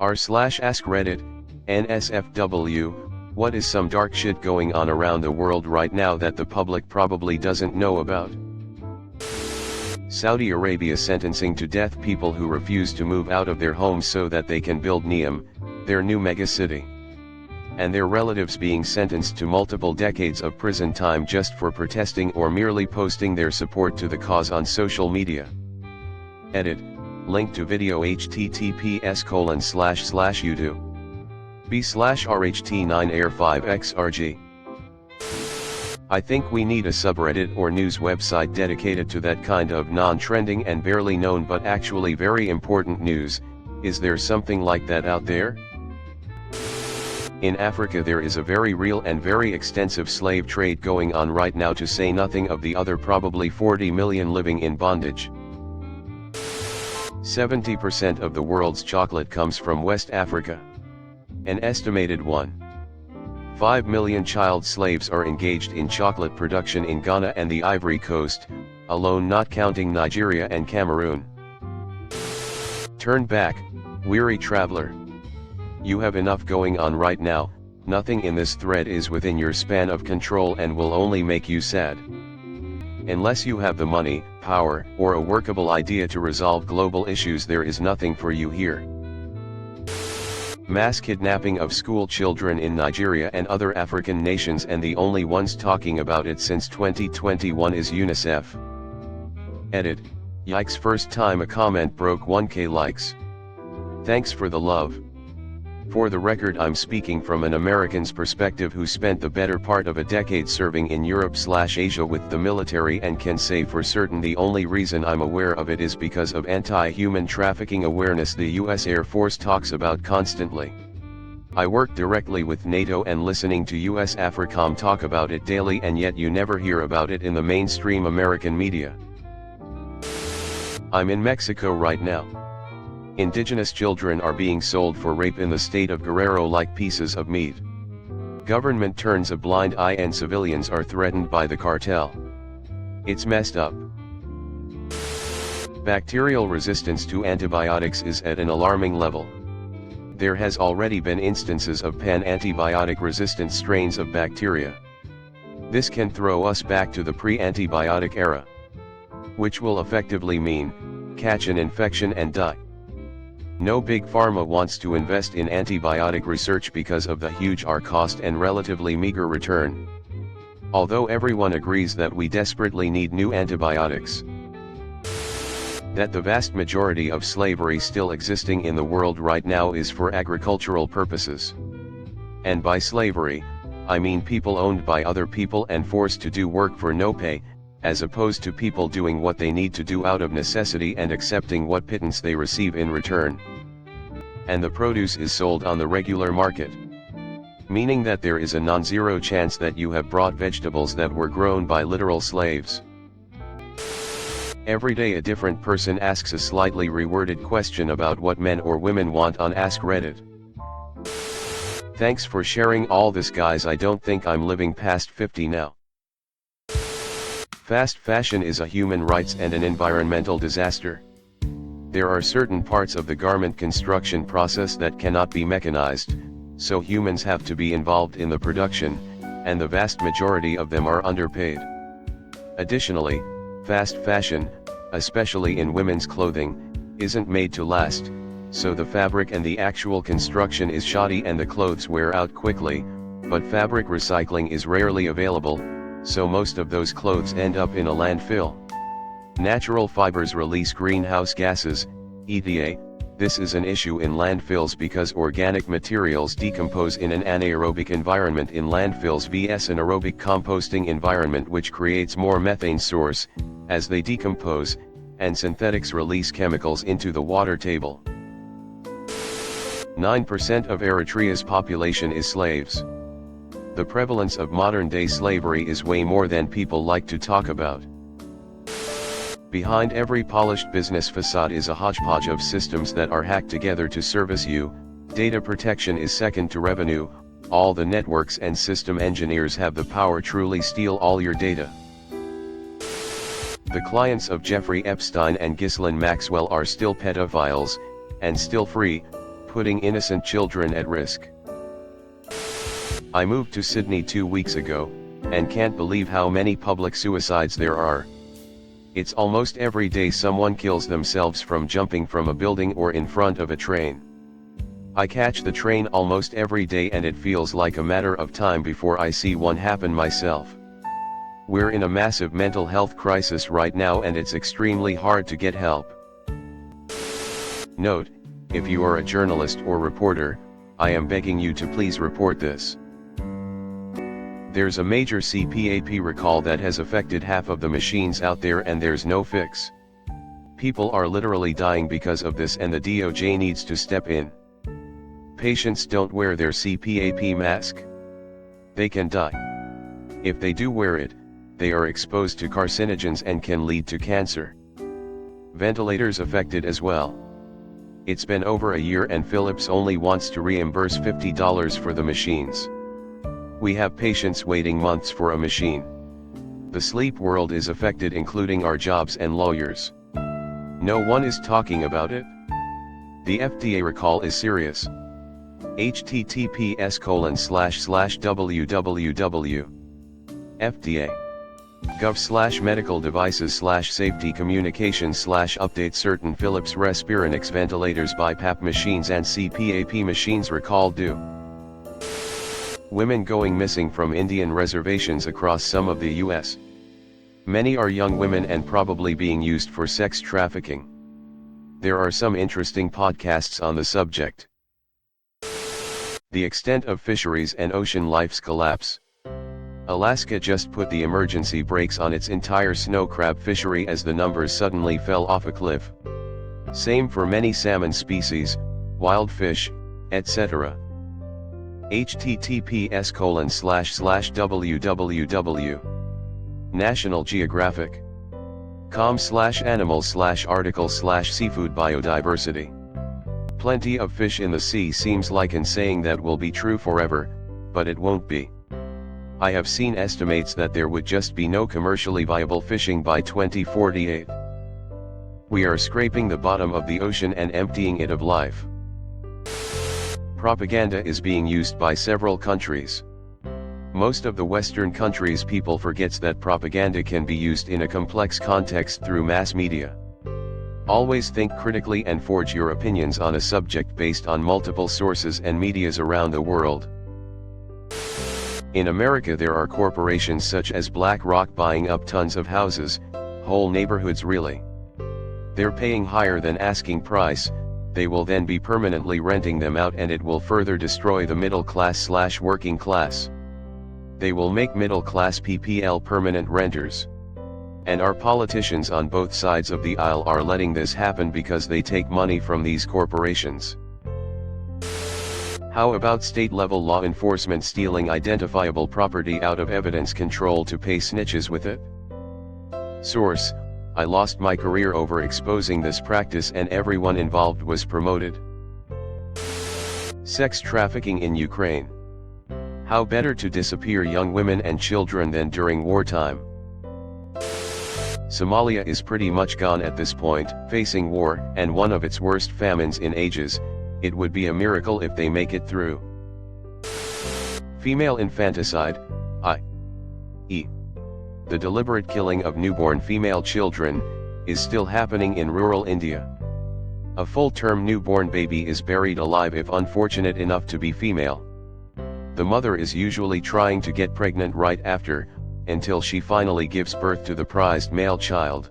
r/AskReddit, nsfw, what is some dark shit going on around the world right now that the public probably doesn't know about? Saudi Arabia sentencing to death people who refuse to move out of their homes so that they can build Neom, their new megacity. And their relatives being sentenced to multiple decades of prison time just for protesting or merely posting their support to the cause on social media. Edit, link to video https://youtube.b/rht9air5xrg. I think we need a subreddit or news website dedicated to that kind of non-trending and barely known but actually very important news. Is there something like that out there? In Africa there is a very real and very extensive slave trade going on right now, to say nothing of the other probably 40 million living in bondage. 70% of the world's chocolate comes from West Africa. An estimated 1.5 million child slaves are engaged in chocolate production in Ghana and the Ivory Coast, alone, not counting Nigeria and Cameroon. Turn back, weary traveler. You have enough going on right now. Nothing in this thread is within your span of control and will only make you sad. Unless you have the money, power, or a workable idea to resolve global issues, there is nothing for you here. Mass kidnapping of school children in Nigeria and other African nations, and the only ones talking about it since 2021 is UNICEF. Edit, yikes, first time a comment broke 1K likes. Thanks for the love. For the record, I'm speaking from an American's perspective who spent the better part of a decade serving in Europe/Asia with the military, and can say for certain the only reason I'm aware of it is because of anti-human trafficking awareness the US Air Force talks about constantly. I work directly with NATO, and listening to US AFRICOM talk about it daily, and yet you never hear about it in the mainstream American media. I'm in Mexico right now. Indigenous children are being sold for rape in the state of Guerrero like pieces of meat. Government turns a blind eye and civilians are threatened by the cartel. It's messed up. Bacterial resistance to antibiotics is at an alarming level. There has already been instances of pan-antibiotic resistant strains of bacteria. This can throw us back to the pre-antibiotic era, which will effectively mean catch an infection and die. No big pharma wants to invest in antibiotic research because of the huge R cost and relatively meager return. Although everyone agrees that we desperately need new antibiotics. That the vast majority of slavery still existing in the world right now is for agricultural purposes. And by slavery, I mean people owned by other people and forced to do work for no pay, as opposed to people doing what they need to do out of necessity and accepting what pittance they receive in return. And the produce is sold on the regular market. Meaning that there is a non-zero chance that you have brought vegetables that were grown by literal slaves. Every day a different person asks a slightly reworded question about what men or women want on AskReddit. Thanks for sharing all this, guys. I don't think I'm living past 50 now. Fast fashion is a human rights and an environmental disaster. There are certain parts of the garment construction process that cannot be mechanized, so humans have to be involved in the production, and the vast majority of them are underpaid. Additionally, fast fashion, especially in women's clothing, isn't made to last, so the fabric and the actual construction is shoddy and the clothes wear out quickly, but fabric recycling is rarely available, so most of those clothes end up in a landfill. Natural fibers release greenhouse gases, EPA. This is an issue in landfills because organic materials decompose in an anaerobic environment in landfills vs an aerobic composting environment, which creates more methane source as they decompose, and synthetics release chemicals into the water table. 9% of Eritrea's population is slaves. The prevalence of modern-day slavery is way more than people like to talk about. Behind every polished business facade is a hodgepodge of systems that are hacked together to service you. Data protection is second to revenue. All the networks and system engineers have the power to truly steal all your data. The clients of Jeffrey Epstein and Ghislaine Maxwell are still pedophiles, and still free, putting innocent children at risk. I moved to Sydney 2 weeks ago, and can't believe how many public suicides there are. It's almost every day someone kills themselves from jumping from a building or in front of a train. I catch the train almost every day and it feels like a matter of time before I see one happen myself. We're in a massive mental health crisis right now and it's extremely hard to get help. Note, if you are a journalist or reporter, I am begging you to please report this. There's a major CPAP recall that has affected half of the machines out there and there's no fix. People are literally dying because of this and the DOJ needs to step in. Patients don't wear their CPAP mask. They can die. If they do wear it, they are exposed to carcinogens and can lead to cancer. Ventilators affected as well. It's been over a year and Philips only wants to reimburse $50 for the machines. We have patients waiting months for a machine. The sleep world is affected, including our jobs and lawyers. No one is talking about it. The FDA recall is serious. https://www.fda.gov/medical devices/safety communications/update certain Philips Respironix ventilators BiPAP machines and CPAP machines recall due. Women going missing from Indian reservations across some of the U.S. Many are young women and probably being used for sex trafficking. There are some interesting podcasts on the subject. The extent of fisheries and ocean life's collapse. Alaska just put the emergency brakes on its entire snow crab fishery as the numbers suddenly fell off a cliff. Same for many salmon species, wild fish, etc. https://www.nationalgeographic.com/animals/article/seafood biodiversity. Plenty of fish in the sea seems like an saying that will be true forever, but it won't be. I have seen estimates that there would just be no commercially viable fishing by 2048. We are scraping the bottom of the ocean and emptying it of life. Propaganda is being used by several countries. Most of the Western countries people forgets that propaganda can be used in a complex context through mass media. Always think critically and forge your opinions on a subject based on multiple sources and medias around the world. In America there are corporations such as BlackRock buying up tons of houses, whole neighborhoods really. They're paying higher than asking price. They will then be permanently renting them out and it will further destroy the middle class/working class. They will make middle class PPL permanent renters. And our politicians on both sides of the aisle are letting this happen because they take money from these corporations. How about state-level law enforcement stealing identifiable property out of evidence control to pay snitches with it? Source: I lost my career over exposing this practice and everyone involved was promoted. Sex trafficking in Ukraine. How better to disappear young women and children than during wartime? Somalia is pretty much gone at this point, facing war and one of its worst famines in ages. It would be a miracle if they make it through. Female infanticide, i.e. the deliberate killing of newborn female children, is still happening in rural India. A full-term newborn baby is buried alive if unfortunate enough to be female. The mother is usually trying to get pregnant right after, until she finally gives birth to the prized male child.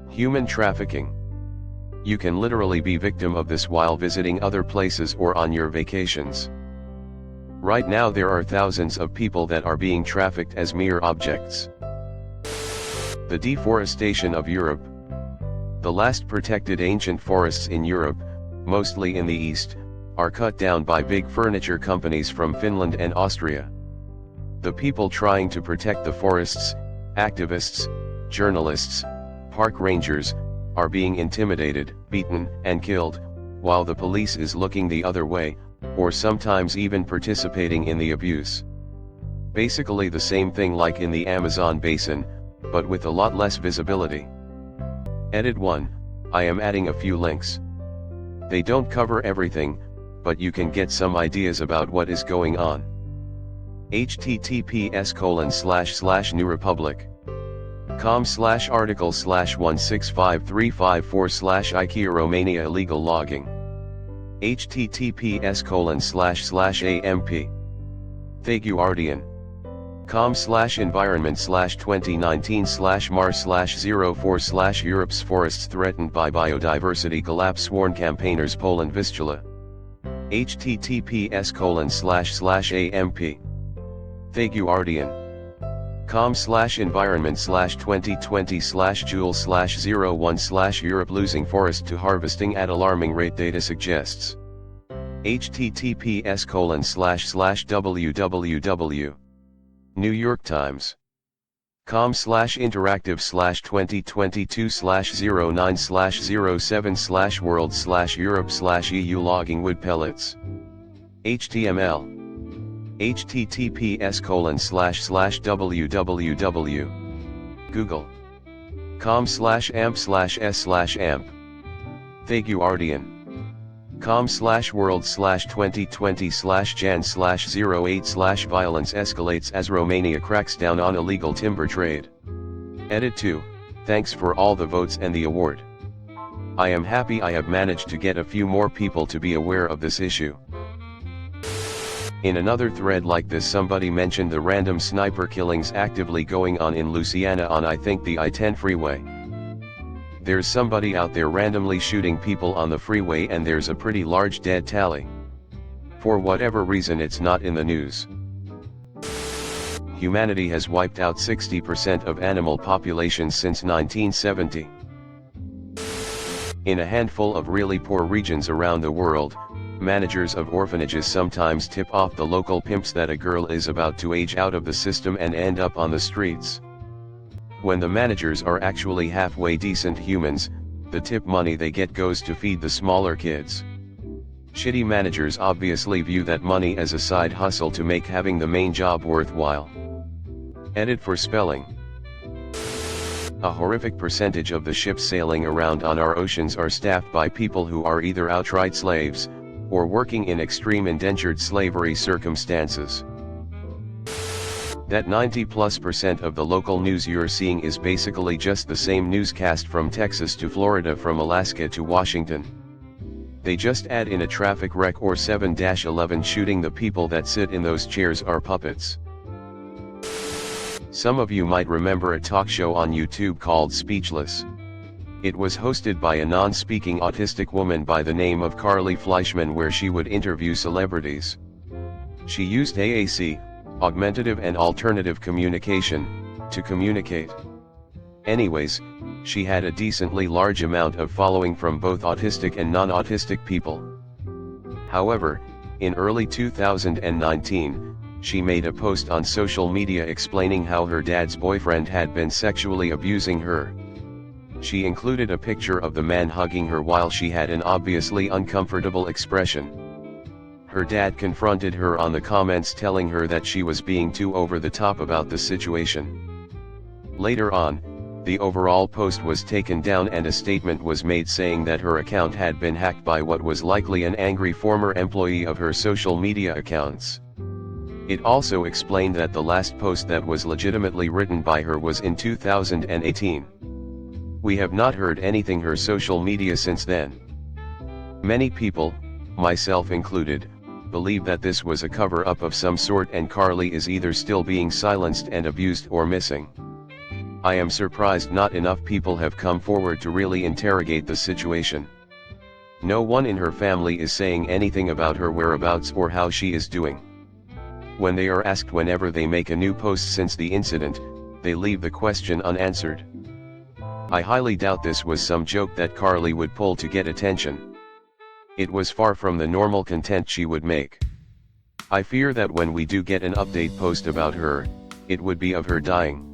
Human trafficking. You can literally be victim of this while visiting other places or on your vacations. Right now there are thousands of people that are being trafficked as mere objects. The deforestation of Europe. The last protected ancient forests in Europe, mostly in the east, are cut down by big furniture companies from Finland and Austria. The people trying to protect the forests, activists, journalists, park rangers, are being intimidated, beaten, and killed, while the police is looking the other way, or sometimes even participating in the abuse. Basically the same thing like in the Amazon basin, but with a lot less visibility. Edit 1, I am adding a few links. They don't cover everything, but you can get some ideas about what is going on. https://newrepublic.com/article/16535/IKEA Romania illegal logging. https://amp. Thaguardian.com/environment/2019/Mars/04/ Europe's forests threatened by biodiversity collapse warn campaigners Poland Vistula. https://amp. Thaguardian.com/environment/2020/Joule/01/ Europe losing forest to harvesting at alarming rate data suggests. https://www. New York Times. com/interactive/2022/09/07/world/Europe/EU logging wood pellets. HTML. https://www. google.com/amp/s/amp. Thaguardian. com/world/2020/jan/08/ Violence escalates as Romania cracks down on illegal timber trade. Edit 2, thanks for all the votes and the award. I am happy I have managed to get a few more people to be aware of this issue. In another thread like this, somebody mentioned the random sniper killings actively going on in Louisiana on I think the I-10 freeway. There's somebody out there randomly shooting people on the freeway and there's a pretty large dead tally. For whatever reason it's not in the news. Humanity has wiped out 60% of animal populations since 1970. In a handful of really poor regions around the world, managers of orphanages sometimes tip off the local pimps that a girl is about to age out of the system and end up on the streets. When the managers are actually halfway decent humans, the tip money they get goes to feed the smaller kids. Shitty managers obviously view that money as a side hustle to make having the main job worthwhile. Edit for spelling. A horrific percentage of the ships sailing around on our oceans are staffed by people who are either outright slaves, or working in extreme indentured slavery circumstances. That 90+% of the local news you're seeing is basically just the same newscast from Texas to Florida, from Alaska to Washington. They just add in a traffic wreck or 7-11 shooting. The people that sit in those chairs are puppets. Some of you might remember a talk show on YouTube called Speechless. It was hosted by a non-speaking autistic woman by the name of Carly Fleischman, where she would interview celebrities. She used AAC, augmentative and alternative communication, to communicate. Anyways, she had a decently large amount of following from both autistic and non-autistic people. However, in early 2019, she made a post on social media explaining how her dad's boyfriend had been sexually abusing her. She included a picture of the man hugging her while she had an obviously uncomfortable expression. Her dad confronted her on the comments, telling her that she was being too over the top about the situation. Later on, the overall post was taken down and a statement was made saying that her account had been hacked by what was likely an angry former employee of her social media accounts. It also explained that the last post that was legitimately written by her was in 2018. We have not heard anything her social media since then. Many people, myself included, believe that this was a cover-up of some sort and Carly is either still being silenced and abused or missing. I am surprised not enough people have come forward to really interrogate the situation. No one in her family is saying anything about her whereabouts or how she is doing. When they are asked whenever they make a new post since the incident, they leave the question unanswered. I highly doubt this was some joke that Carly would pull to get attention. It was far from the normal content she would make. I fear that when we do get an update post about her, it would be of her dying.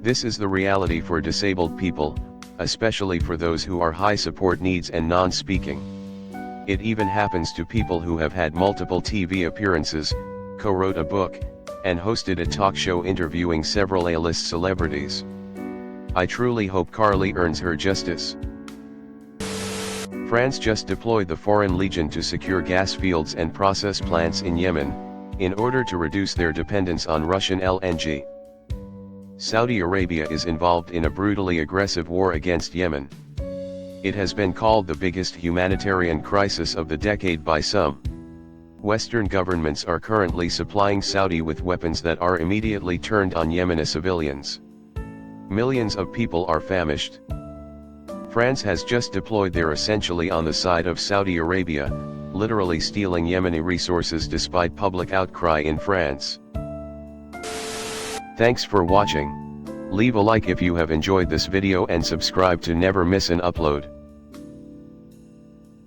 This is the reality for disabled people, especially for those who are high support needs and non-speaking. It even happens to people who have had multiple TV appearances, co-wrote a book, and hosted a talk show interviewing several A-list celebrities. I truly hope Carly earns her justice. France just deployed the Foreign Legion to secure gas fields and process plants in Yemen, in order to reduce their dependence on Russian LNG. Saudi Arabia is involved in a brutally aggressive war against Yemen. It has been called the biggest humanitarian crisis of the decade by some. Western governments are currently supplying Saudi with weapons that are immediately turned on Yemeni civilians. Millions of people are famished. France has just deployed there essentially on the side of Saudi Arabia, literally stealing Yemeni resources despite public outcry in France. Thanks for watching. Leave a like if you have enjoyed this video and subscribe to never miss an upload.